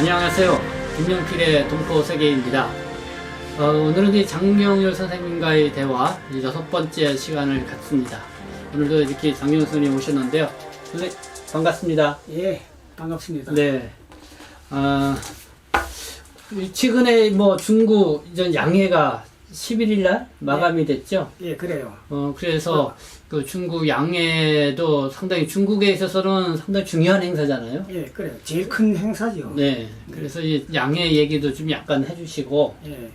안녕하세요. 김영필의 동포세계입니다. 오늘은 이 장명률 선생님과의 대화 6번째 시간을 갖습니다. 오늘도 이렇게 장명률 선생님 오셨는데요. 선생님 반갑습니다. 예, 반갑습니다. 네. 최근에 중국 이전 양해가 11일 날 마감이 됐죠? 예, 그래요. 그래서 그 중국 양해도 상당히 중국에 있어서는 상당히 중요한 행사잖아요. 예, 그래요. 제일 큰 행사죠. 네. 그래서 이 양해 얘기도 좀 약간 해주시고, 예,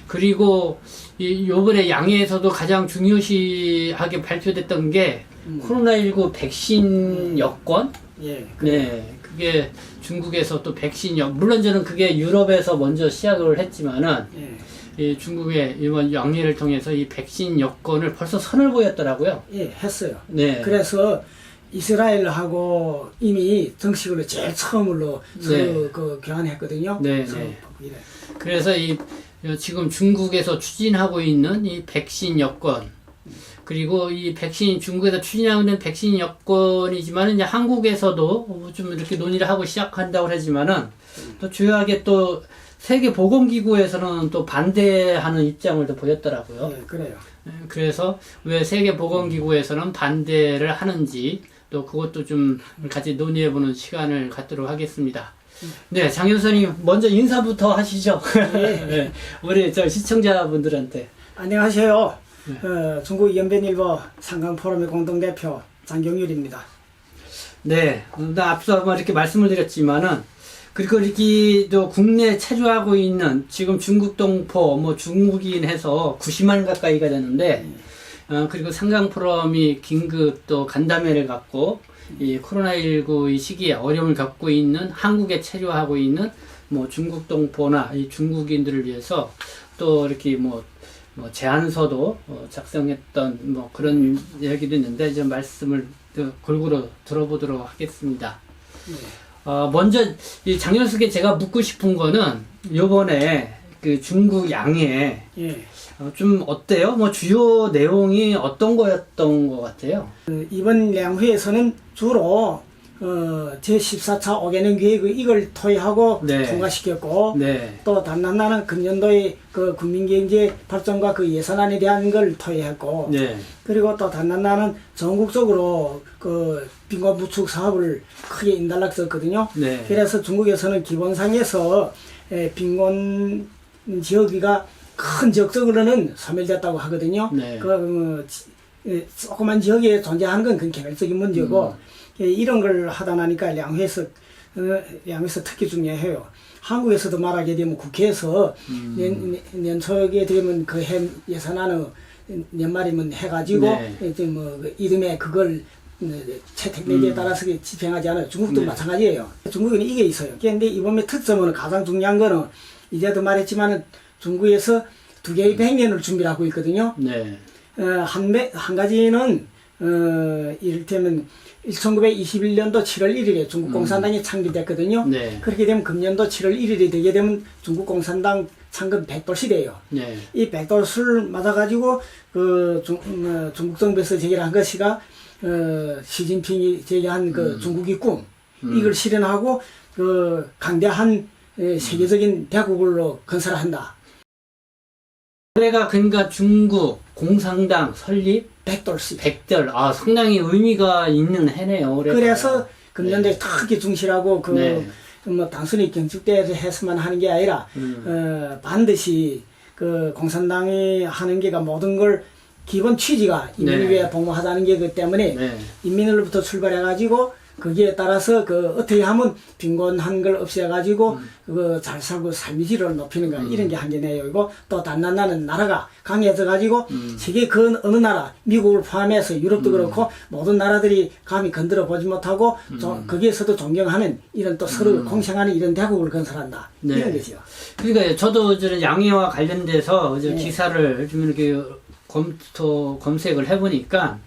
그리고 요번에 양해에서도 가장 중요시하게 발표됐던 게 코로나19 백신 여권? 예, 네. 그게 중국에서 또 물론 저는 그게 유럽에서 먼저 시작을 했지만은, 예, 이 중국의 이번 양해를 통해서 이 백신 여권을 벌써 선을 보였더라고요. 예, 했어요. 네. 그래서 이스라엘하고 이미 정식으로 제일 처음으로 네. 교환했거든요. 네, 서로 네. 이래. 그래서 지금 중국에서 추진하고 있는 이 백신 여권, 그리고 이 백신, 중국에서 추진하고 있는 백신 여권이지만은 이제 한국에서도 좀 이렇게 논의를 하고 시작한다고 하지만은 또 주요하게 또 세계보건기구에서는 또 반대하는 입장을 또 보였더라고요. 예, 그래요. 그래서 왜 세계보건기구에서는 반대를 하는지 또 그것도 좀 같이 논의해보는 시간을 갖도록 하겠습니다. 네, 장 교수님 먼저 인사부터 하시죠. 예. 네, 우리 시청자분들한테. 안녕하세요. 네. 중국 연변일보 상강포럼의 공동대표 장경률입니다. 네, 앞서 이렇게 말씀을 드렸지만은 그리고 이렇게 또 국내에 체류하고 있는 지금 중국 동포 중국인 해서 90만 가까이가 되는데 그리고 상강포럼이 긴급 또 간담회를 갖고 이 코로나19 이 시기에 어려움을 겪고 있는 한국에 체류하고 있는 중국 동포나 이 중국인들을 위해서 또 이렇게 제안서도 작성했던 그런 이야기도 있는데 좀 말씀을 골고루 들어보도록 하겠습니다. 네. 먼저 이 장현숙에 제가 묻고 싶은 거는 요번에 그 중국 양해 예. 좀 어때요? 주요 내용이 어떤 거였던 것 같아요? 이번 양회에서는 주로 제14차 5개년 계획 이걸 토의하고 네. 통과시켰고 네. 또 단란나는 금년도의 그 국민경제 발전과 그 예산안에 대한 걸 토의했고 네. 그리고 또 단란나는 전국적으로 그 빈곤 부축 사업을 크게 인달락했거든요. 네. 그래서 중국에서는 기본상에서 빈곤 지역이가 큰 지역적으로는 소멸됐다고 하거든요. 네. 조그만 지역에 존재하는 건 그건 개별적인 문제고 이런 걸 하다 나니까 양회에서 특히 중요해요. 한국에서도 말하게 되면 국회에서 년 초에 되면 그 예산안을 연말이면 해가지고 네. 이름에 그걸 채택 내기에 따라서 집행하지 않아요. 중국도 네. 마찬가지예요. 중국에는 이게 있어요. 그런데 이번에 특점은 가장 중요한 거는 이제도 말했지만은 중국에서 두 개의 백년을 준비를 하고 있거든요. 네. 한 가지는 이를테면 1921년도 7월 1일에 중국 공산당이 창립됐거든요. 네. 그렇게 되면 금년도 7월 1일이 되게 되면 중국 공산당 창건 100돌시래요. 네. 이 100돌수를 맞아가지고 중국 정부에서 제기한 것이가 시진핑이 제기한 그 중국의 꿈 이걸 실현하고 그 강대한 세계적인 대국으로 건설한다. 올해가 그러니까 중국 공산당 설립 100돌시. 100절. 상당히 의미가 있는 해네요. 올해가. 그래서 금년도에 특히 중시하고 네. 단순히 경축대에서 해서만 하는 게 아니라 반드시 그 공산당이 하는 게가 모든 걸 기본 취지가 인민을 위해 복무하자는 게 그 때문에 인민으로부터 출발해 가지고 거기에 따라서 어떻게 하면 빈곤한 걸 없애가지고 잘 살고 삶의 질을 높이는 거 이런 게 한 개 내용이고 또 단란나는 나라가 강해져 가지고 세계 그 어느 나라 미국을 포함해서 유럽도 그렇고 모든 나라들이 감히 건드려 보지 못하고 거기에서도 존경하는 이런 또 서로 공생하는 이런 대국을 건설한다. 네. 이런 거죠. 그러니까 저도 저는 양해와 관련돼서 기사를 좀 이렇게 검색을 해보니까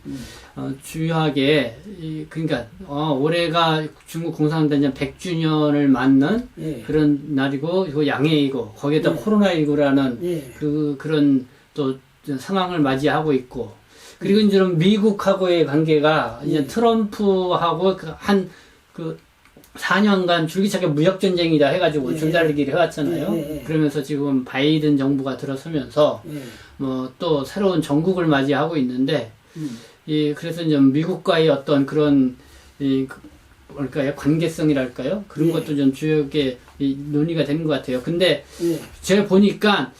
주요하게 그러니까 올해가 중국 공산당 100주년을 맞는 그런 날이고 이거 양해이고 거기에다 코로나19라는 그런 또 상황을 맞이하고 있고 그리고 이제 미국하고의 관계가 이제 트럼프하고 4년간 줄기차게 무역전쟁이다 해가지고 예. 줄다리기를 해왔잖아요. 예. 그러면서 지금 바이든 정부가 들어서면서 예. 뭐 또 새로운 정국을 맞이하고 있는데, 그래서 이제 미국과의 어떤 그런, 뭘까요? 관계성이랄까요? 그런 예. 것도 좀 주요하게 논의가 되는 것 같아요. 근데 예. 제가 보니까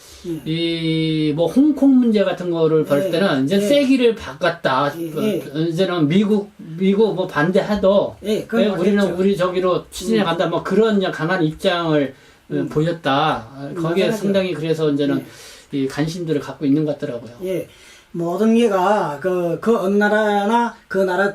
뭐 홍콩 문제 같은 거를 볼 예. 때는 이제 예. 세기를 바꿨다. 예. 이제는 미국 뭐 반대하도 예, 그건 우리는 맞겠죠. 우리 저기로 추진해 간다. 뭐 그런 강한 입장을 보였다. 거기에 맞아요. 상당히 그래서 이제는 이 관심들을 갖고 있는 것 같더라고요. 예, 모든 게가 그 어느 나라나 그 나라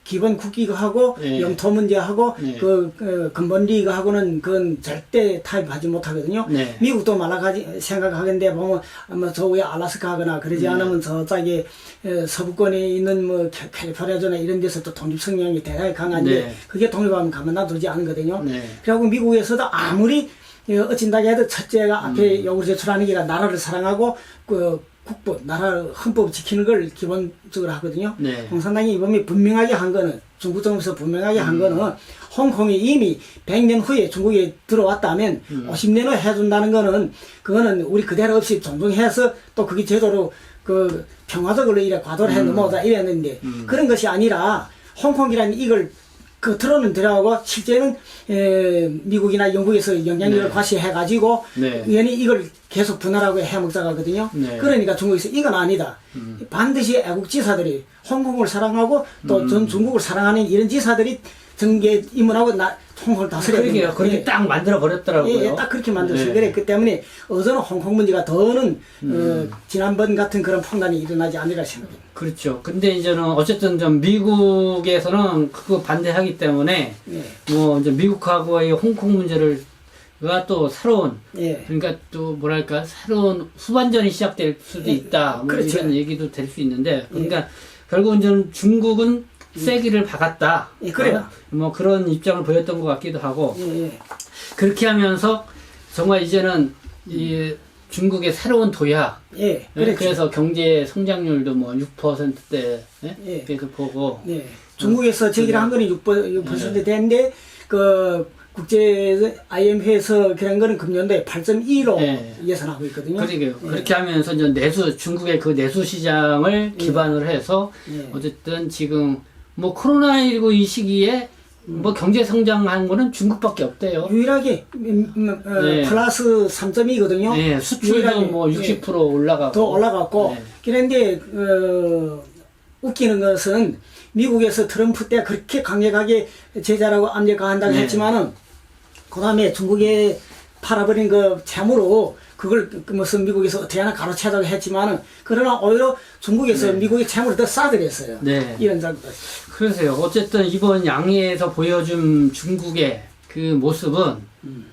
기본 국기하고 예. 영토 문제하고 예. 그 근본 리그하고는 그건 절대 타협하지 못하거든요. 네. 미국도 말라가지 생각하건데 보면 뭐 저 위에 알라스카거나 그러지 않으면 저쪽에 서부권에 있는 뭐 캘리포니아주나 이런 데서 또 독립 성향이 대단히 강한데 네. 그게 독립하면 가만 놔두지 않거든요. 네. 그리고 미국에서도 아무리 어찐다게 해도 첫째가 앞에 요구를 제출하는 게 나라를 사랑하고 그 국법, 나라 헌법 지키는 걸 기본적으로 하거든요. 네. 공산당이 이번에 분명하게 한 거는 중국 정부에서 분명하게 한 거는 홍콩이 이미 100년 후에 중국에 들어왔다면 50년 후에 해준다는 거는 그거는 우리 그대로 없이 존중해서 또 그게 제대로 그 평화적으로 이래 과도를 해 넘어오다 이랬는데 그런 것이 아니라 홍콩이라는 이걸 겉으로는 들어가고 실제는 미국이나 영국에서 영향력을 네. 과시해가지고 네. 의원이 이걸 계속 분할하고 해먹자거든요. 네. 그러니까 중국에서 이건 아니다. 반드시 애국지사들이 홍콩을 사랑하고 또 전 중국을 사랑하는 이런 지사들이 정계 임원하고 홍콩을 다스려야 그러게요. 됩니다. 그렇게 예. 딱 만들어 버렸더라고요. 예, 딱 그렇게 만들었어요. 네. 그래, 그 때문에 어제는 홍콩 문제가 더는 지난번 같은 그런 판단이 일어나지 않으리라 생각합니다. 그렇죠. 근데 이제는 어쨌든 좀 미국에서는 그거 반대하기 때문에 예. 뭐 이제 미국하고의 홍콩 문제가 또 새로운 예. 그러니까 또 뭐랄까 새로운 후반전이 시작될 수도 있다. 뭐 그렇죠. 이런 얘기도 될 수 있는데 그러니까 결국 이제는 중국은 세기를 박았다. 예, 그래요. 뭐 그런 입장을 보였던 것 같기도 하고 예, 예. 그렇게 하면서 정말 이제는 이 중국의 새로운 도약. 예, 그렇죠. 그래서 경제 성장률도 뭐 6%대 예. 그래서 보고 네. 중국에서 저기를 한 거는 6% 되는데, 그, 국제 IMF에서 그런 거는 금년도에 8.2로 네. 예상하고 있거든요. 그러게요. 예. 그렇게 하면서 이제 중국의 그 내수 시장을 기반으로 해서 예. 어쨌든 지금 뭐 코로나19 이 시기에 뭐 경제 성장한 거는 중국밖에 없대요. 유일하게, 네. 플러스 3.2거든요. 네, 수출도 뭐 60% 올라가고. 더 올라갔고. 네. 그런데, 웃기는 것은 미국에서 트럼프 때 그렇게 강력하게 제재라고 압력 가한다고 네. 했지만은, 그 다음에 중국에 팔아버린 그 채무로 그걸 무슨 미국에서 어떻게 하나 가로채자고 했지만은, 그러나 오히려 중국에서 미국의 채무를 더 싸들였어요. 네. 이런 점. 그래서요. 어쨌든 이번 양해에서 보여준 중국의 그 모습은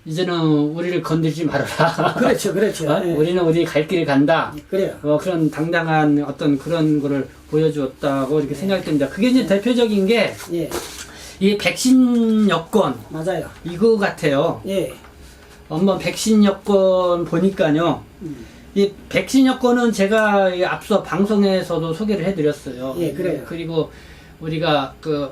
이제는 우리를 건들지 말아라. 그렇죠, 그렇죠. 어? 예. 우리는 우리 갈 길을 간다. 그래요. 그런 당당한 어떤 그런 거를 보여주었다고 이렇게 생각이 듭니다. 그게 이제 대표적인 게 예, 이 백신 여권 맞아요. 이거 같아요. 예, 한번 백신 여권 보니까요. 이 백신 여권은 제가 이 앞서 방송에서도 소개를 해드렸어요. 예, 그래요. 그리고 우리가 그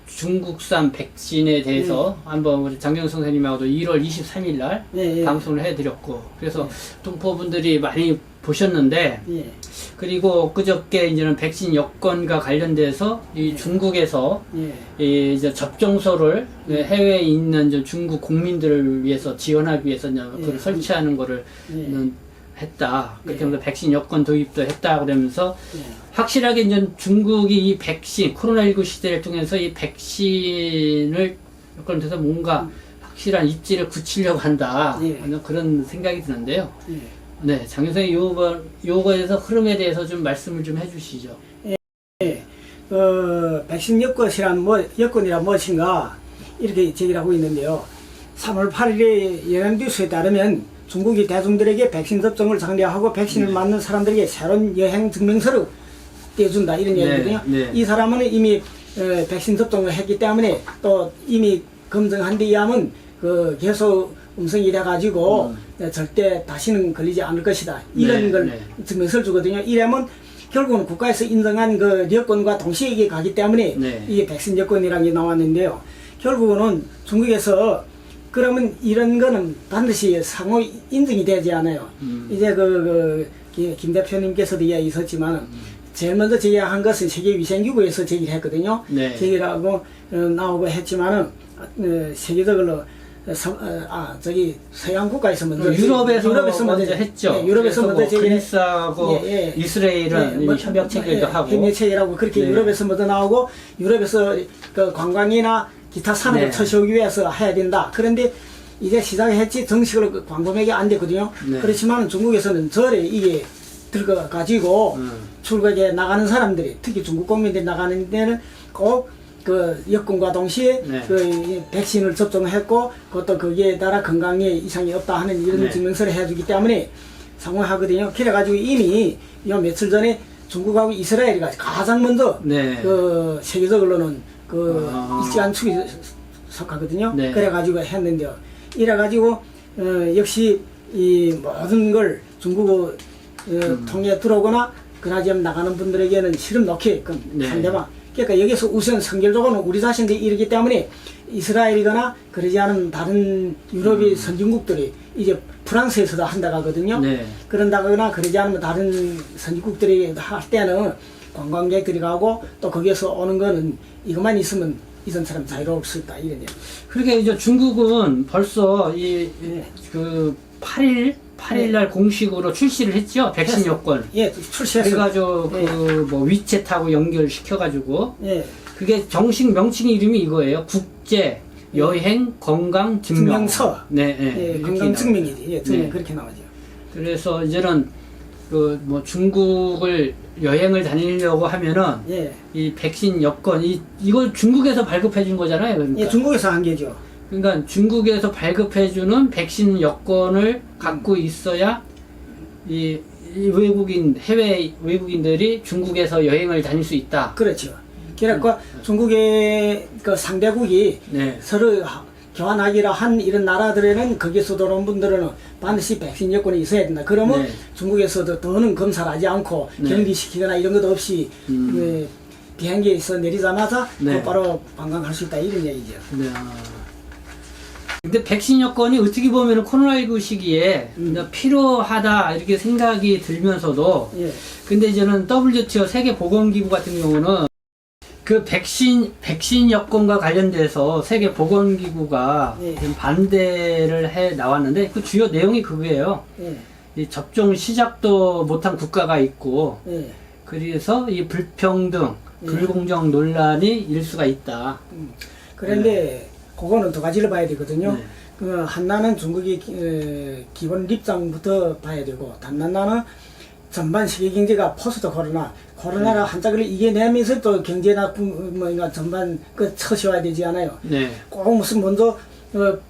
중국산 백신에 대해서 한번 우리 장경 선생님하고도 1월 23일 날 예, 예. 방송을 해드렸고 그래서 동포분들이 많이 보셨는데 예, 그리고 그저께 이제는 백신 여권과 관련돼서 이 중국에서 예, 이 이제 접종소를 해외에 있는 이제 중국 국민들을 위해서 지원하기 위해서 이제 그걸 설치하는 거를 했다. 그렇게 하면서 백신 여권 도입도 했다. 그러면서 확실하게 이제 중국이 이 백신, 코로나19 시대를 통해서 이 백신을 여권에서 뭔가 확실한 입지를 굳히려고 한다. 그런 생각이 드는데요. 네, 장 선생님 요거에 대해서 흐름에 대해서 좀 말씀을 좀 해주시죠. 백신 여권이란 무엇인가 이렇게 제기를 하고 있는데요. 3월 8일에 연합뉴스에 따르면 중국이 대중들에게 백신 접종을 장려하고 백신을 맞는 사람들에게 새로운 여행 증명서를 떼준다 이런 얘기거든요. 이 사람은 이미 백신 접종을 했기 때문에 또 이미 검증한 데 의하면 그 계속 음성이 돼가지고 절대 다시는 걸리지 않을 것이다. 이런 걸 증명서를 주거든요. 이러면 결국은 국가에서 인정한 그 여권과 동시에 이게 가기 때문에 이게 백신 여권이라는 게 나왔는데요. 결국은 중국에서 그러면 이런 거는 반드시 상호 인증이 되지 않아요. 이제 김 대표님께서도 이야기 있었지만 제일 먼저 제기한 것은 세계위생기구에서 제기를 했거든요. 네. 제기를 하고 나오고 했지만은 세계적으로 저기 서양 국가에서 먼저 유럽에서 먼저 했죠. 네, 유럽에서 먼저 제기를 그리스하고 이스라엘은 협력 체결도 하고 협력 체결하고 그렇게 네. 유럽에서 먼저 나오고 유럽에서 그 관광이나 기타 산업을 네. 처시하기 위해서 해야 된다. 그런데 이제 시작했지 정식으로 광범위하게 안 됐거든요. 네. 그렇지만 중국에서는 절에 이게 들고 가지고 출국에 나가는 사람들이 특히 중국 국민들이 나가는 데는 꼭 그 여권과 동시에 네. 그 백신을 접종했고 그것도 거기에 따라 건강에 이상이 없다 하는 이런 네. 증명서를 해주기 때문에 상호하거든요. 그래가지고 이미 요 며칠 전에 중국하고 이스라엘이 가장 먼저 네. 그 세계적으로는 그 일제한 축이 속하거든요. 네. 그래가지고 했는데요. 이래가지고 역시 이 모든 걸 중국어 통해 들어오거나 그나저나 나가는 분들에게는 실험 넣게끔 네. 상대방. 그러니까 여기서 우선 선결적으로는 우리 자신들이 이르기 때문에 이스라엘이거나 그러지 않은 다른 유럽의 선진국들이 이제 프랑스에서도 한다고 하거든요. 네. 그런다거나 그러지 않으면 다른 선진국들이 할 때는 관광객들이 가고 또 거기에서 오는 거는 이것만 있으면 이전처럼 자유로울 수 있다 이런 얘기. 그러니까 이제 중국은 벌써 그 8일 날 공식으로 출시를 했죠. 백신 여권. 예, 출시했어요. 그래가지고 그 뭐 위챗하고 연결시켜가지고 예. 그게 정식 명칭 이름이 이거예요. 국제 여행 건강 증명서. 네, 네. 예, 이렇게 건강 나와요. 증명이지. 예, 증명 네. 그렇게 나오죠. 그래서 이제는 그 뭐 중국을 여행을 다니려고 하면은 예. 이 백신 여권 이걸 중국에서 발급해 준 거잖아요. 그러니까. 예, 중국에서 한 게죠. 그러니까 중국에서 발급해 주는 백신 여권을 갖고 있어야 이 해외 외국인들이 중국에서 여행을 다닐 수 있다. 그렇죠. 그래갖고 중국의 그 상대국이 네. 서로 교환하기로 한 이런 나라들에는 거기서 들어온 분들은 반드시 백신 여권이 있어야 된다. 그러면 네. 중국에서도 더는 검사를 하지 않고 네. 격리시키거나 이런 것도 없이 그 비행기에서 내리자마자 네. 곧바로 관광할 수 있다 이런 얘기죠. 네. 근데 백신 여건이 어떻게 보면 코로나19 시기에 필요하다 이렇게 생각이 들면서도 예. 근데 이제는 WTO 세계보건기구 같은 경우는 그 백신 여건과 관련돼서 세계보건기구가 예. 좀 반대를 해 나왔는데 그 주요 내용이 그거예요. 예. 이 접종 시작도 못한 국가가 있고 예. 그래서 이 불평등, 예. 불공정 논란이 일 수가 있다. 그런데 그거는 두 가지를 봐야 되거든요. 네. 그 한나는 중국의 기본 입장부터 봐야 되고 다른 하나는 전반 세계 경제가 포스트 코로나가 한짝을 이겨내면서 또 경제나 뭐인가 전반 그 처시해야 되지 않아요. 네. 꼭 무슨 먼저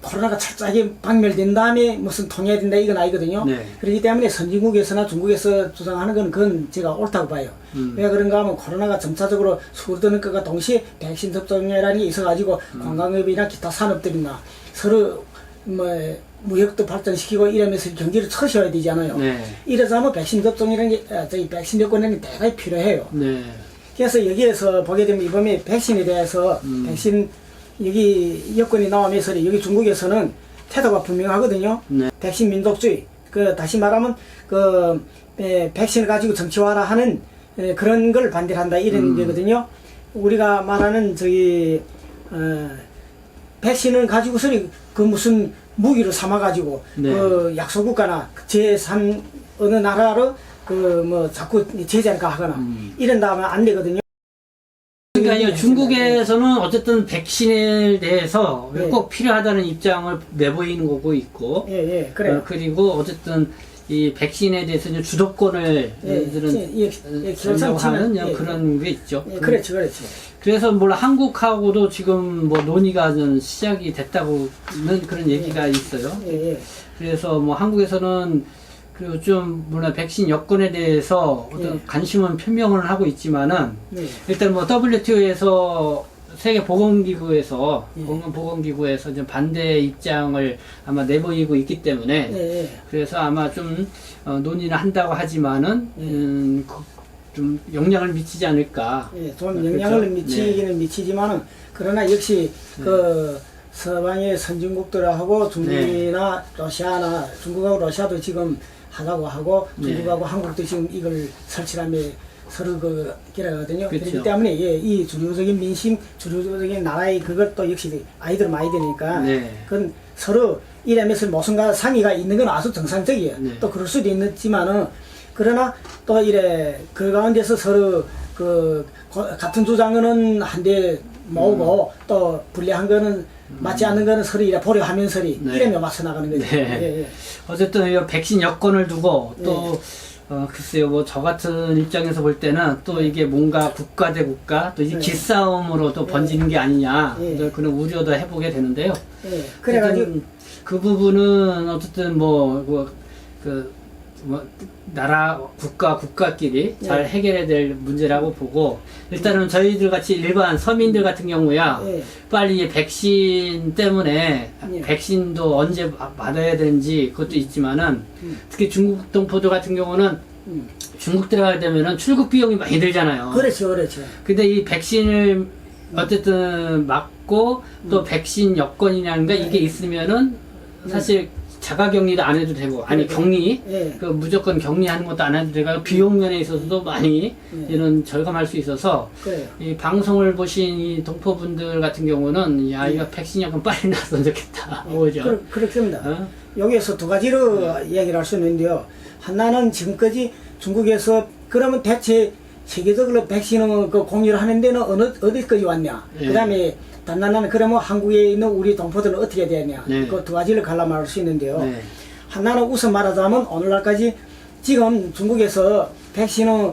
코로나가 철저하게 박멸된 다음에 무슨 통해야 된다 이건 아니거든요. 네. 그렇기 때문에 선진국에서나 중국에서 주장하는 건 그건 제가 옳다고 봐요. 왜 그런가 하면 코로나가 점차적으로 수그러드는 것과 동시에 백신 접종이라는 게 있어가지고 관광업이나 기타 산업들이나 서로 뭐 무역도 발전시키고 이러면서 경제를 처시해야 되잖아요. 네. 이러자면 백신 접종이라는 게 저희 백신 여권에는 대단히 필요해요. 네. 그래서 여기에서 보게 되면 이번에 백신에 대해서 백신 여기 여건이 나오면서 여기 중국에서는 태도가 분명하거든요. 네. 백신 민족주의. 그 다시 말하면 그 백신을 가지고 정치화라 하는 그런 걸 반대한다 이런 거거든요. 우리가 말하는 저기 백신을 가지고서 그 무슨 무기로 삼아가지고 네. 그 약소국가나 제3 어느 나라로 그 뭐 자꾸 제재를 가하거나 이런 다음에 안 되거든요. 그러니까 중국에서는 어쨌든 백신에 대해서 예. 꼭 필요하다는 입장을 내보이는 거고 있고, 예, 그래요. 그리고 어쨌든 이 백신에 대해서 이제 주도권을 얘들은 주려고 하는 그런 게 있죠. 그렇죠. 그래서 물론 한국하고도 지금 뭐 논의가 좀 시작이 됐다고는 그런 얘기가 있어요. 그래서 뭐 한국에서는 그 좀 물론 백신 여건에 대해서 어떤 관심은 표명을 하고 있지만은 일단 뭐 WTO에서 세계보건기구에서 건강보건기구에서 좀 반대 입장을 아마 내보이고 있기 때문에 그래서 아마 좀 논의를 한다고 하지만은 좀 영향을 미치지 않을까. 예, 좀 그렇죠? 영향을 미치기는 미치지만은 그러나 역시 그 서방의 선진국들하고 중국이나 러시아나 중국하고 러시아도 지금 하자고 하고 중국하고 한국도 지금 이걸 설치하며 서로 그 길하거든요. 그렇죠. 그렇기 때문에 예, 이 주류적인 민심, 주류적인 나라의 그것도 역시 아이들 많이 되니까 그건 서로 이래면서 무슨가 상의가 있는 건 아주 정상적이에요. 또 그럴 수도 있지만은 그러나 또 이래 그 가운데서 서로 그 같은 주장은 한데 모으고 또 불리한 거는 맞지 않는 거는 서로 이래 보려하면서 이래며 맞서 나가는 거죠. 예, 예. 어쨌든 이 백신 여건을 두고 또 글쎄요, 뭐 저 같은 입장에서 볼 때는 또 이게 뭔가 국가 대 국가 또 이제 기싸움으로 또 번지는 게 아니냐 그런 우려도 해보게 되는데요. 그래가지고 그 부분은 어쨌든 뭐 나라 국가끼리 잘 해결해야 될 문제라고 보고 일단은 저희들 같이 일반 서민들 같은 경우야 빨리 백신 때문에 백신도 언제 받아야 되는지 그것도 있지만은 특히 중국 동포들 같은 경우는 중국 들어가게 되면은 출국 비용이 많이 들잖아요. 그렇죠, 그렇죠. 근데 이 백신을 어쨌든 맞고 또 백신 여건이라는 게 이게 있으면은 사실 자가격리도 안 해도 되고 아니 격리 그 무조건 격리하는 것도 안 해도 되고 비용 면에 있어서도 많이 이런 절감할 수 있어서 이 방송을 보신 이 동포분들 같은 경우는 야 이거 백신 여건 빨리 나왔으면 좋겠다. 오죠. 그렇습니다. 여기에서 두 가지로 얘기를 할 수 있는데요. 하나는 지금까지 중국에서 그러면 대체 세계적으로 백신을 그 공유를 하는 데는 어디까지 왔냐? 그 다음에 단단한 그러면 한국에 있는 우리 동포들은 어떻게 되냐? 그 두 가지를 갈라말할 수 있는데요. 하나는 우선 말하자면 오늘날까지 지금 중국에서 백신은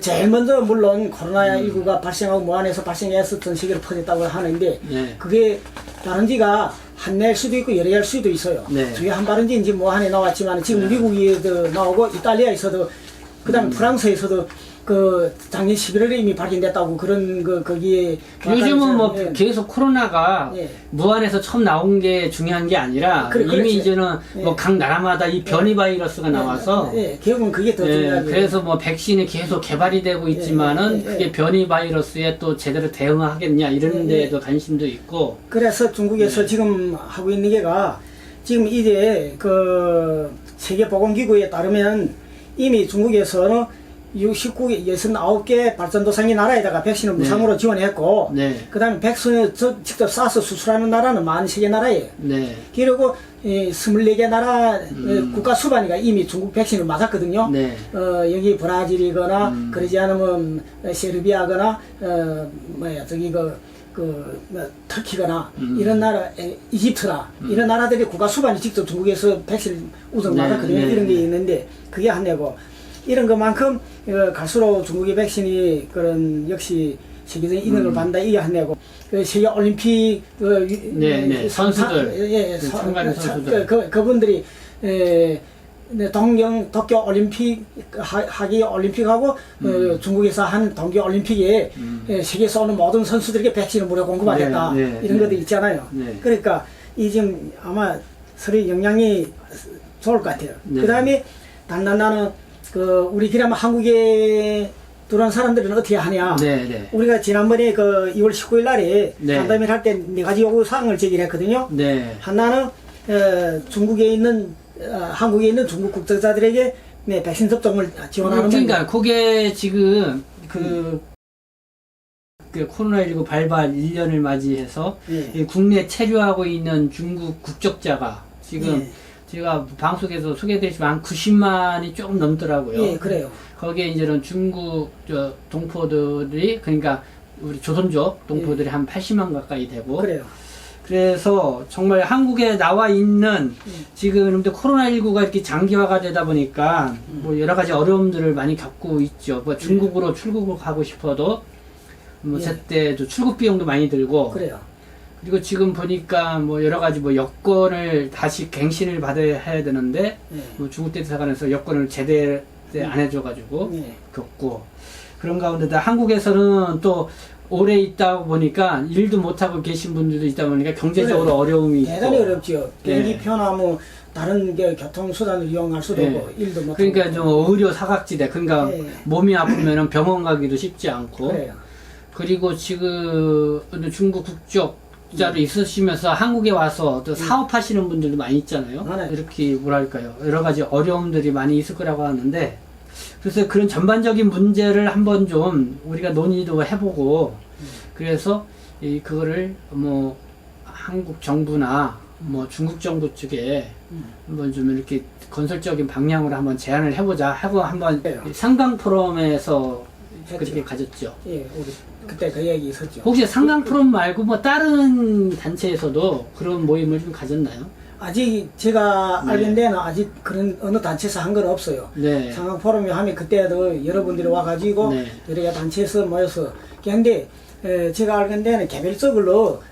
제일 먼저 물론 코로나19가 발생하고 무한에서 발생해서 전 세계로 퍼졌다고 하는데 그게 다른지가 한 날 수도 있고 여러 날 수도 있어요. 주에 한 발인지 무한에 나왔지만 지금 미국에도 나오고 이탈리아에서도 그다음에 프랑스에서도 그 작년 11월에 이미 발견됐다고 그런 거기에 요즘은 뭐 계속 코로나가 무한에서 처음 나온 게 중요한 게 아니라 이미 이제는 뭐 각 나라마다 이 변이 바이러스가 나와서 결국은 그게 더 중요하죠. 그래서 뭐 백신이 계속 개발이 되고 있지만은 그게 변이 바이러스에 또 제대로 대응하겠냐 이런 데에도 관심도 있고 그래서 중국에서 지금 하고 있는 게가 지금 이제 그 세계보건기구에 따르면 이미 중국에서는 69개, 69개 발전도상의 나라에다가 백신을 무상으로 지원했고, 그 다음에 백신을 직접 싸서 수출하는 나라는 43개 나라예요. 그리고 24개 나라 국가 수반이가 이미 중국 백신을 맞았거든요. 여기 브라질이거나, 그러지 않으면 세르비아거나, 터키거나, 이런 나라, 이집트나, 이런 나라들이 국가 수반이 직접 중국에서 백신을 우선 맞았거든요. 이런 게 있는데, 그게 한 해고. 이런 것만큼 갈수록 중국의 백신이 그런 역시 세계적인 인정을 받는다 이게 한 내고 세계 올림픽 선수들 참가하는 선수들 그분들이 도쿄 올림픽 하기 올림픽하고 중국에서 한 동계 올림픽에 세계에서 오는 모든 선수들에게 백신을 무료 공급하겠다 이런 것도 있잖아요. 그러니까 이 지금 아마 서로 영향이 좋을 것 같아요. 그 다음에 나는 우리 그러면 한국에 들어온 사람들은 어떻게 하냐. 우리가 지난번에 2월 19일 날에 간담회를 할 때 4가지 요구 사항을 제기를 했거든요. 하나는 중국에 있는 한국에 있는 중국 국적자들에게 백신 접종을 지원하는 그러니까 그게 지금 그 코로나19 발발 1년을 맞이해서 국내 체류하고 있는 중국 국적자가 지금 제가 방송에서 소개해드렸지만 한 90만이 조금 넘더라고요. 그래요. 거기에 이제는 중국 동포들이 그러니까 우리 조선족 동포들이 한 80만 가까이 되고. 그래요. 그래서 정말 한국에 나와 있는 지금 코로나19가 이렇게 장기화가 되다 보니까 뭐 여러 가지 어려움들을 많이 겪고 있죠. 뭐 중국으로 출국을 가고 싶어도 뭐 제때도 출국 비용도 많이 들고. 그래요. 그리고 지금 보니까 뭐 여러 가지 뭐 여권을 다시 갱신을 받아야 해야 되는데 뭐 중국 대사관에서 여권을 제대로 안 해줘가지고 겪고 그런 가운데다 한국에서는 또 오래 있다 보니까 일도 못하고 계신 분들도 있다 보니까 경제적으로 그래. 어려움이 대단히 있고. 어렵지요. 비행기 표나 뭐 다른 게 교통수단을 이용할 수도 네. 없고 일도 못하고. 그러니까 좀 의료 사각지대. 그러니까 네. 몸이 아프면은 병원 가기도 쉽지 않고. 그래요. 그리고 지금 중국 국적자로 있으시면서 한국에 와서 또 사업하시는 분들도 많이 있잖아요. 네. 이렇게 뭐랄까요. 여러 가지 어려움들이 많이 있을 거라고 하는데, 그래서 그런 전반적인 문제를 한번 좀 우리가 논의도 해보고, 그래서 그거를 뭐 한국 정부나 뭐 중국 정부 쪽에 한번 좀 이렇게 건설적인 방향으로 한번 제안을 해보자 하고 한번 그래요. 상강 포럼에서 했죠. 그렇게 가졌죠. 예, 우리 그때 그 얘기 있었죠. 혹시 상강 포럼 말고 뭐 다른 단체에서도 그런 모임을 좀 가졌나요? 아직 제가 네. 알는 데는 아직 그런 어느 단체에서 한 건 없어요. 네. 상황 포럼이 하면 그때도 여러분들이 와가지고 네. 여러 개 단체에서 모여서 그런데 제가 알는 데는 개별적으로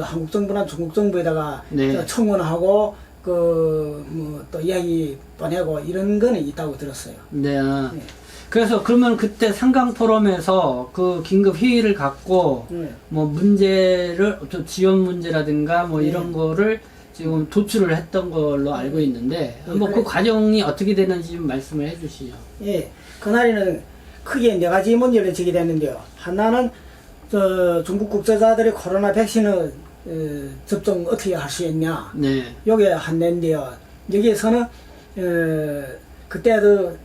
한국 정부나 중국 정부에다가 네. 청원하고 그 뭐 또 이야기 보내고 이런 거는 있다고 들었어요. 네. 네. 그래서 그러면 그때 상강 포럼에서 그 긴급 회의를 갖고 네. 뭐 문제를 또 지원 문제라든가 뭐 네. 이런 거를 지금 도출을 했던 걸로 알고 있는데 한번 그래. 그 과정이 어떻게 되는지 좀 말씀을 해주시죠. 예, 그날에는 크게 네 가지 문제를 제기됐는데요. 하나는 중국 국제자들이 코로나 백신을 접종 어떻게 할 수 있냐. 네. 요게 한대인데요. 여기에서는 그때도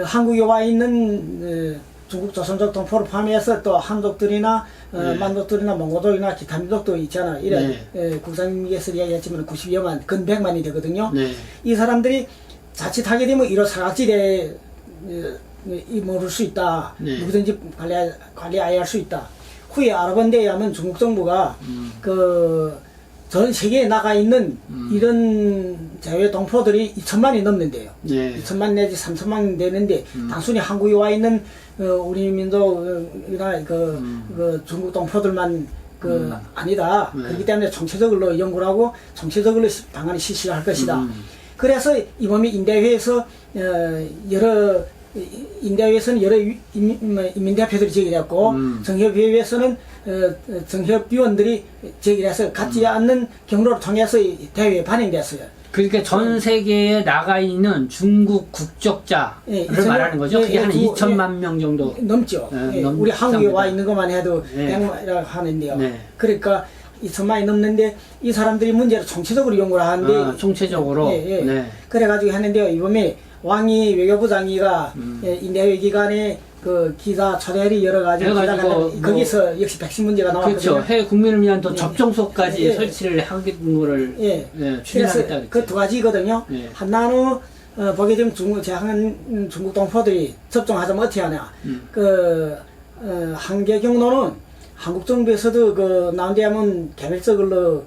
한국에 와 있는 중국 조선족 동포를 포함해서 또 한족들이나 네. 만족들이나 몽고족이나 기타 민족도 있잖아요. 이런 국장님께서 이야기했지만 90여만, 근 100만이 되거든요. 네. 이 사람들이 자칫하게 되면 이런 사각지대에 머물 수 있다. 네. 누구든지 관리해야 할 수 있다. 후에 알아본 데에 하면 중국 정부가 전 세계에 나가 있는 이런 자외 동포들이 2천만이 넘는데요. 네. 2천만 내지 3천만 되는데 단순히 한국에 와 있는 우리 민족이나 그 중국 동포들만 아니다. 그렇기 때문에 총체적으로 연구를 하고 총체적으로 방안을 실시할 것이다. 그래서 이번에 인대회에서 인대회에서는 여러 인민대표들이 제기를 했고 정협회에서는 정협위원들이 제기를 해서 같지 않는 경로를 통해서 대회에 반영됐어요. 그러니까 전 세계에 나가 있는 중국 국적자를 말하는 거죠. 그게 한 2천만 명 정도 넘죠. 우리 한국에 와 있는 것만 해도 100만이라고 하는데요. 네. 그러니까 2천만이 넘는데 이 사람들이 문제를 총체적으로 연구를 하는데 총체적으로. 네. 그래가지고 했는데요. 이번에 왕이 외교부장이가 인대회 기간에 그 기자 초대를 여러 가지 거기서 역시 백신 문제가 나왔거든요. 그렇죠. 해외 국민을 위한 또 접종소까지 설치를 하는 거를 추진하겠다. 그 두 가지거든요. 하나는 보게 되면 중국 동포들이 접종하자면 어떻게 하냐. 한계 경로는 한국 정부에서도 나온 데 하면 개별적으로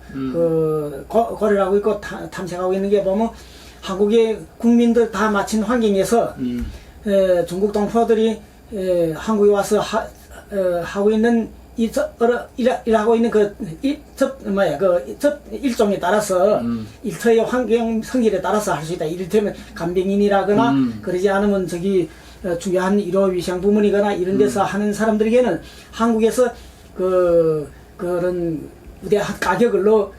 고려를 하고 있고 탐색하고 있는 게 보면 한국의 국민들 다 마친 환경에서 중국 동포들이 한국에 와서 하고 있는 일하고 있는 일종에 따라서 일터의 환경 성질에 따라서 할 수 있다. 이를테면 간병인이라거나 그러지 않으면 중요한 의료 위생 부문이거나 이런 데서 하는 사람들에게는 한국에서 그런 우대한 가격으로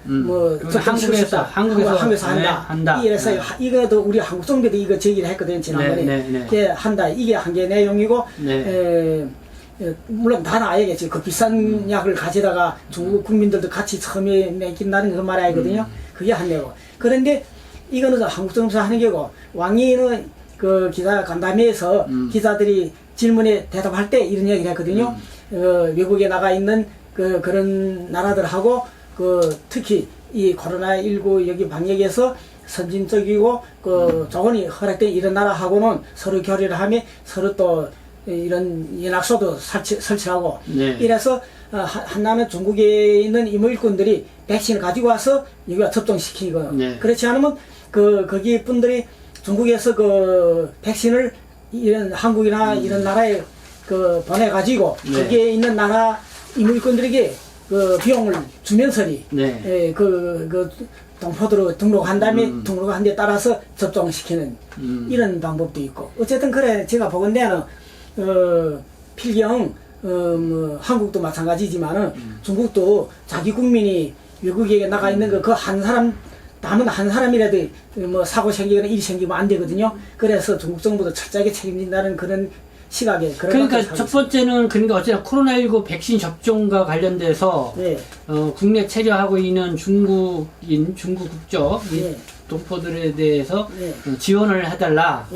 한국에서 한다. 이래서 이거도 우리 한국 정부도 이거 제기를 했거든요. 지난번에 한다. 이게 한 개 내용이고 물론 다 나야겠지. 그 비싼 약을 가져다가 중국 국민들도 같이 처음에 먹인다는 그 말이 아니거든요. 그게 한 내용. 그런데 이거는 한국 정부에서 하는 게고 왕이는 그 기자 간담회에서 기자들이 질문에 대답할 때 이런 얘기를 했거든요. 외국에 나가 있는 그런 나라들하고 특히 이 코로나19 여기 방역에서 선진적이고 조건이 허락된 이런 나라하고는 서로 교류를 하며 서로 또 이런 연락소도 설치하고 이래서 하나는 중국에 있는 이모일꾼들이 백신을 가지고 와서 여기와 접종시키고 그렇지 않으면 거기 분들이 중국에서 백신을 이런 한국이나 이런 나라에 보내가지고 거기에 있는 나라 이물꾼들에게 비용을 주면서리 동포들로 등록한 다음에 등록한 데 따라서 접종시키는 이런 방법도 있고 어쨌든 그래 제가 보건대는 필경 뭐 한국도 마찬가지지만은 중국도 자기 국민이 외국에 나가 있는 거 그 한 사람 남은 한 사람이라도 뭐 사고 생기거나 일이 생기면 안 되거든요. 그래서 중국 정부도 철저하게 책임진다는 그런 시각에 그러니까 첫 번째는 그러니까 어쨌든 코로나19 백신 접종과 관련돼서 네. 국내 체류하고 있는 중국인 중국 국적 네. 동포들에 대해서 네. 지원을 해달라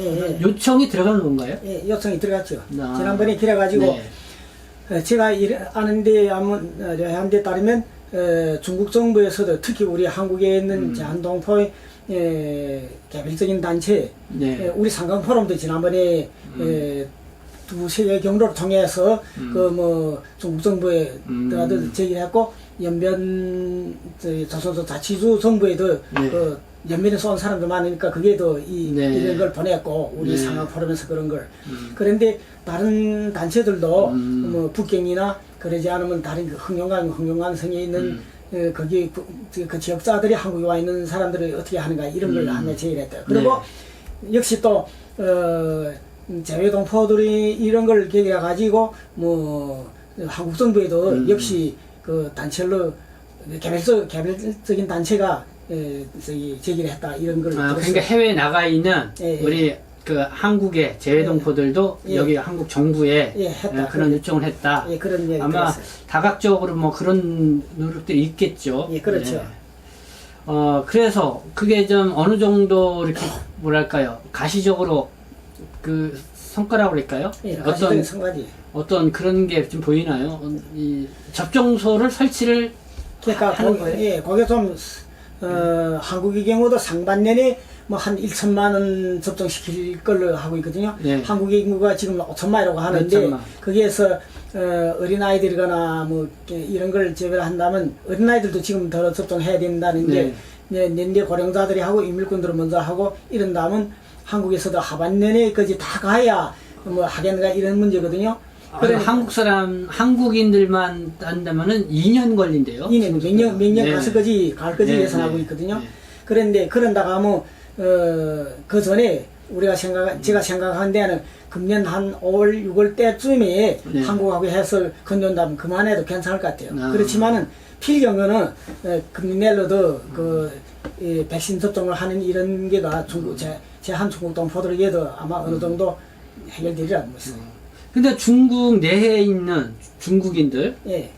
요청이 들어가는 건가요? 예, 요청이 들어갔죠. 아. 지난번에 그래가지고 네. 제가 아는데 한데 따르면 중국 정부에서도 특히 우리 한국에 있는 제한동포의 개별적인 단체, 네. 우리 상강포럼도 지난번에 두세 개 경로를 통해서 그 뭐 중국 정부에 들어가도 제기를 했고 연변 조선소 자치주 정부에도 네. 그 연변에 쏜 사람도 많으니까 그게 더 네. 이런 걸 보냈고 우리 네. 상강포럼에서 그런 걸 그런데 다른 단체들도 뭐 북경이나 그러지 않으면 다른 그 흥룡강성에 있는 거기 그 지역자들이 한국에 와 있는 사람들을 어떻게 하는가 이런 걸 하나 제의를 했대요. 그리고 역시 또 재외동포들이 이런 걸 계기해 가지고 뭐 한국 정부에도 역시 그 단체로 개별적인 단체가 저기 제기를 했다 이런 걸 그러니까 해외에 나가 있는 우리 그 한국의 재외동포들도 여기 한국 정부에 했다. 그런 요청을 했다. 그런 얘기 아마 들었어요. 다각적으로 뭐 그런 노력들이 있겠죠. 그렇죠. 그래서 그게 좀 어느 정도 이렇게 뭐랄까요 가시적으로 그 성과라고 그럴까요? 어떤 그런 게 좀 보이나요? 이 접종소를 설치를 그러니까 하는 거예요? 거기에 좀 한국의 경우도 상반년에 뭐 한 1천만 원 접종시킬 걸로 하고 있거든요. 네. 한국의 인구가 지금 5천만이라고 하는데 5천만. 거기에서 어린아이들이거나 뭐 이런 걸 제외를 한다면 어린아이들도 지금 더 접종해야 된다는 게年대 고령자들이 하고 인밀군들은 먼저 하고 이런 다음은 한국에서도 하반년에까지 다 가야 뭐 하겠는가 이런 문제거든요. 한국인들만 한다면은 2년 걸린대요. 2년, 몇 년 갈 거지 예상하고 있거든요. 그런데 그런다가 뭐, 그 전에 제가 생각한 데는 금년 한 5월, 6월 때쯤에 한국하고 해서 건전다면 그만해도 괜찮을 것 같아요. 그렇지만은 필경은 금년 내로도 백신 접종을 하는 이런 게가 제한 중국 동포들에게도 아마 어느 정도 해결되리라고 있어요. 근데 중국 내에 있는 중국인들,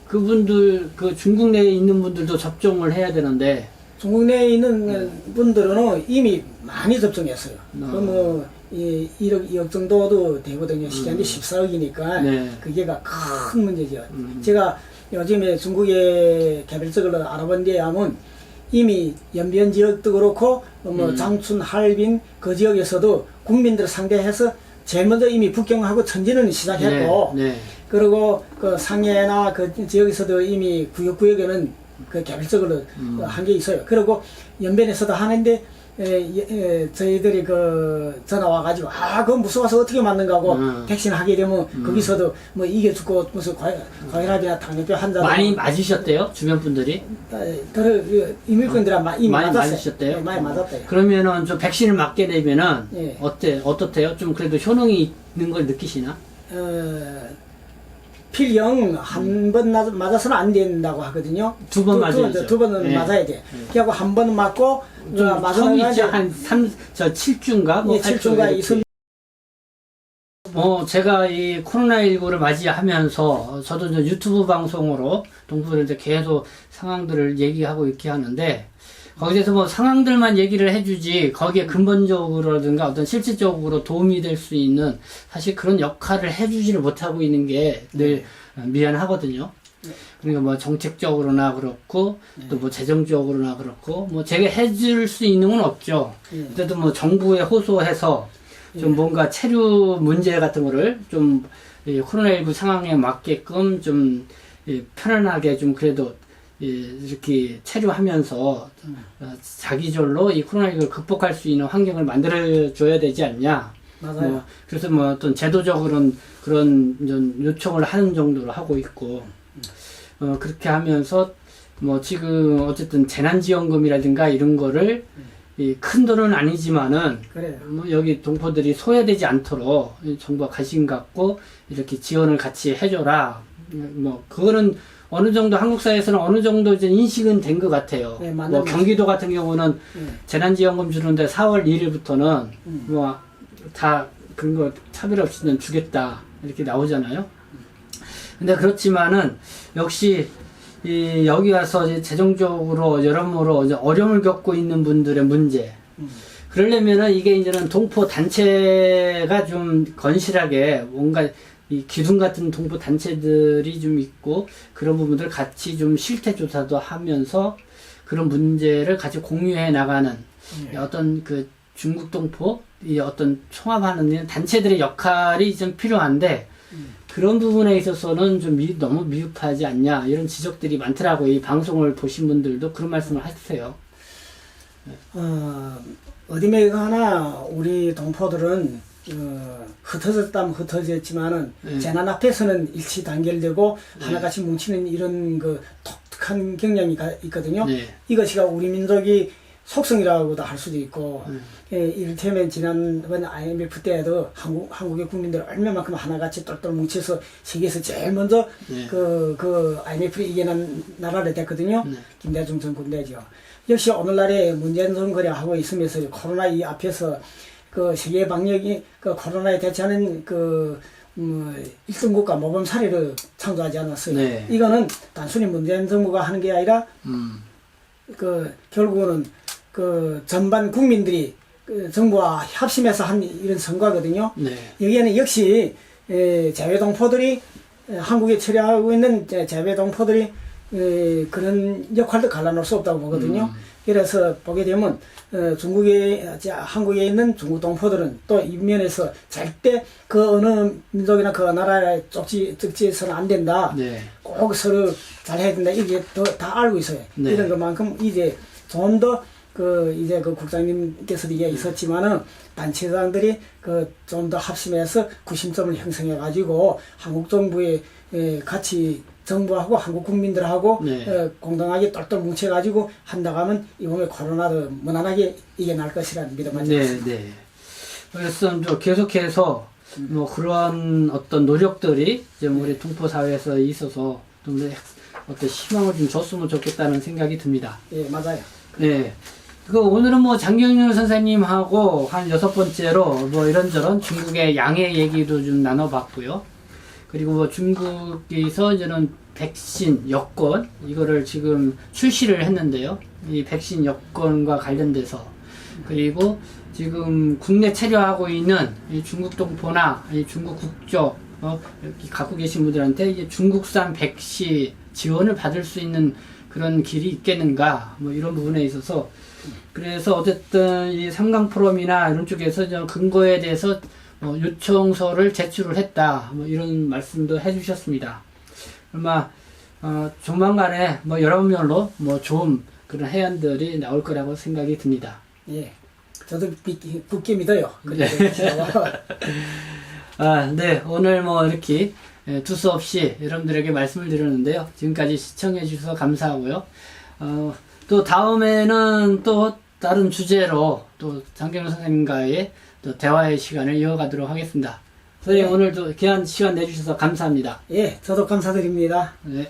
그분들, 그 중국 내에 있는 분들도 접종을 해야 되는데, 중국 내에 있는 분들은 이미 많이 접종했어요. 뭐, 1억, 2억 정도도 되거든요. 시간이 14억이니까, 그게가 큰 문제죠. 제가 요즘에 중국의 개별적으로 알아본 데에 하면, 이미 연변 지역도 그렇고, 뭐, 장춘, 할빈, 그 지역에서도 국민들을 상대해서 제일 먼저 이미 북경하고 전진을 시작했고, 그리고 그 상해나 그 지역에서도 이미 구역구역에는 그 개별적으로 한 게 있어요. 그리고 연변에서도 하는데, 저희들이 그 전화 와가지고, 그건 무서워서 어떻게 맞는가 하고, 백신 하게 되면 거기서도 뭐 이게 죽고 무슨 고혈압이나 당뇨병 환자들. 많이 맞으셨대요? 주변 분들이? 이밀권들은 이미 많이 맞았어요. 맞으셨대요? 많이 맞았대요. 그러면은 좀 백신을 맞게 되면은, 어떻대요? 좀 그래도 효능이 있는 걸 느끼시나? 필경 한 번 맞아서는 안 된다고 하거든요. 두 번 맞아야죠. 두 번은 맞아야 돼. 그래갖고 한 번 맞고 텀이 있죠. 한 7주인가? 뭐 7주인가 있으면. 제가 이 코로나19를 맞이하면서 저도 이제 유튜브 방송으로 동부를 이제 계속 상황들을 얘기하고 이렇게 하는데 거기에서 뭐 상황들만 얘기를 해주지 거기에 근본적으로라든가 어떤 실질적으로 도움이 될 수 있는 사실 그런 역할을 해주지를 못하고 있는 게 늘 미안하거든요. 그러니까 뭐 정책적으로나 그렇고 또 뭐 재정적으로나 그렇고 뭐 제가 해줄 수 있는 건 없죠. 그래도 뭐 정부에 호소해서 좀 뭔가 체류 문제 같은 거를 좀 코로나19 상황에 맞게끔 좀 편안하게 좀 그래도 이렇게 체류하면서 자기절로 이 코로나19를 극복할 수 있는 환경을 만들어줘야 되지 않냐. 맞아요. 그래서 뭐 어떤 제도적으로는 그런 요청을 하는 정도로 하고 있고, 그렇게 하면서 뭐 지금 어쨌든 재난지원금이라든가 이런 거를 이 큰 돈은 아니지만은 그래요. 뭐 여기 동포들이 소외되지 않도록 이 정부가 관심 갖고 이렇게 지원을 같이 해줘라. 뭐 그거는 어느 정도 한국 사회에서는 어느 정도 이제 인식은 된 것 같아요. 네, 맞는 뭐 말씀. 경기도 같은 경우는 재난지원금 주는데 4월 1일부터는 뭐 다 그런 거 차별 없이는 주겠다 이렇게 나오잖아요. 근데 그렇지만은 역시 이 여기 와서 이제 재정적으로 여러모로 이제 어려움을 겪고 있는 분들의 문제. 그러려면은 이게 이제는 동포 단체가 좀 건실하게 뭔가 이 기둥 같은 동포 단체들이 좀 있고 그런 부분들 같이 좀 실태 조사도 하면서 그런 문제를 같이 공유해 나가는 어떤 그 중국 동포 이 어떤 총합하는 단체들의 역할이 좀 필요한데 그런 부분에 있어서는 좀 너무 미흡하지 않냐 이런 지적들이 많더라고요. 이 방송을 보신 분들도 그런 말씀을 하세요. 어디에 가나 우리 동포들은 흩어졌다면 흩어졌지만은 재난 앞에서는 일치 단결되고 하나같이 뭉치는 이런 그 독특한 경향이 있거든요. 이것이 우리 민족이 속성이라고도 할 수도 있고, 이를테면 지난번 IMF 때에도 한국의 국민들 얼마만큼 하나같이 똘똘 뭉쳐서 세계에서 제일 먼저 그 IMF를 이겨낸 나라를 됐거든요. 김대중 정권대죠. 역시 오늘날에 문재인 정권이 하고 있으면서 코로나 이 앞에서 그 세계 방역이 그 코로나에 대처하는 그 1등 국가 모범 사례를 창조하지 않았어요. 네. 이거는 단순히 문재인 정부가 하는 게 아니라 그 결국은 그 전반 국민들이 그 정부와 협심해서 한 이런 성과거든요. 네. 여기에는 역시 자외동포들이 한국에 처리하고 있는 자외동포들이 그런 역할도 갈라놓을 수 없다고 보거든요. 그래서 보게 되면 한국에 있는 중국 동포들은 또 이 면에서 절대 그 어느 민족이나 그 나라에 쪽지해서는 안 된다. 네. 꼭 서로 잘해야 된다. 이게 다 알고 있어요. 네. 이런 것만큼 이제 좀 더 이제 그 국장님께서도 이게 있었지만은 단체장들이 좀 더 합심해서 구심점을 형성해 가지고 한국 정부에 같이 정부하고 한국 국민들하고 공동하게 똘똘 뭉쳐가지고 한다고 하면 이번에 코로나도 무난하게 이겨낼 것이라는 믿음을 네, 가졌습니다. 네. 그래서 좀 계속해서 뭐 그런 어떤 노력들이 좀 우리 동포 사회에서 있어서 좀 어떤 희망을 좀 줬으면 좋겠다는 생각이 듭니다. 예, 맞아요. 네. 오늘은 뭐 장경윤 선생님하고 한 6번째로 뭐 이런저런 중국의 양해 얘기도 좀 나눠봤고요. 그리고 뭐 중국에서 이제는 백신 여권 이거를 지금 출시를 했는데요. 이 백신 여권과 관련돼서 그리고 지금 국내 체류하고 있는 이 중국 동포나 이 중국 국적 이렇게 갖고 계신 분들한테 이제 중국산 백신 지원을 받을 수 있는 그런 길이 있겠는가 뭐 이런 부분에 있어서 그래서 어쨌든 이 삼강 포럼이나 이런 쪽에서 저 근거에 대해서 요청서를 제출을 했다 뭐 이런 말씀도 해주셨습니다. 아마 조만간에 뭐 여러 면로 뭐 좋은 그런 해안들이 나올 거라고 생각이 듭니다. 예, 저도 굳게 믿어요. 네. 네, 오늘 뭐 이렇게 두서없이 여러분들에게 말씀을 드렸는데요. 지금까지 시청해 주셔서 감사하고요. 또 다음에는 또 다른 주제로 또 장경윤 선생님과의 또 대화의 시간을 이어가도록 하겠습니다. 선생님 오늘도 귀한 시간 내주셔서 감사합니다. 예, 저도 감사드립니다. 네.